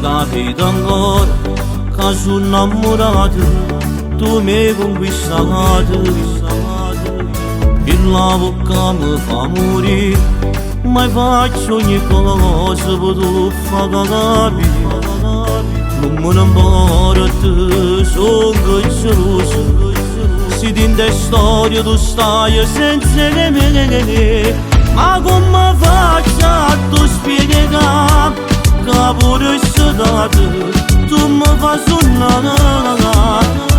capita ancora che sono innamorato, tu mi hai conquistato. Il la bocca mi fa morire, ma faccio ogni cosa per tu far capire. Non me ne importa, sono geloso, si tende storia tu stai senza di me. Ma come faccio a tu spiegare che pure dato tu mi fai suonare?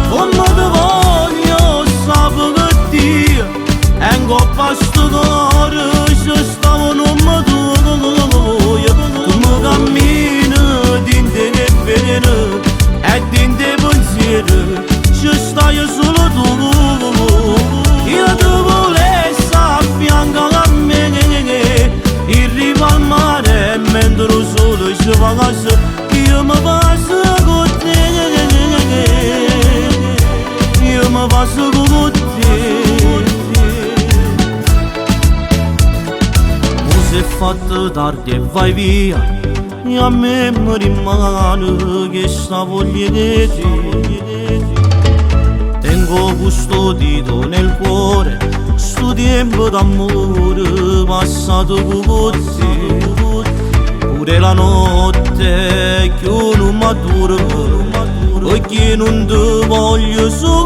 Come ti voglio sapere che e in coppa a sto cuore ci stavo non mi tuoi. Tu mi cammini dinte che bene e dinte pensieri ci stai solo tu. Io ti volessi affiancare a me, in riva al mare mentre il sole ci fa casa, io mi passo con te, io mi passo con te. Se è fatto tardi e vai via, e a me mi rimane che sta voglia di te. Tengo custodito nel cuore sto tempo d'amore passato con te. Pure la notte che non matura, perché non ti voglio solo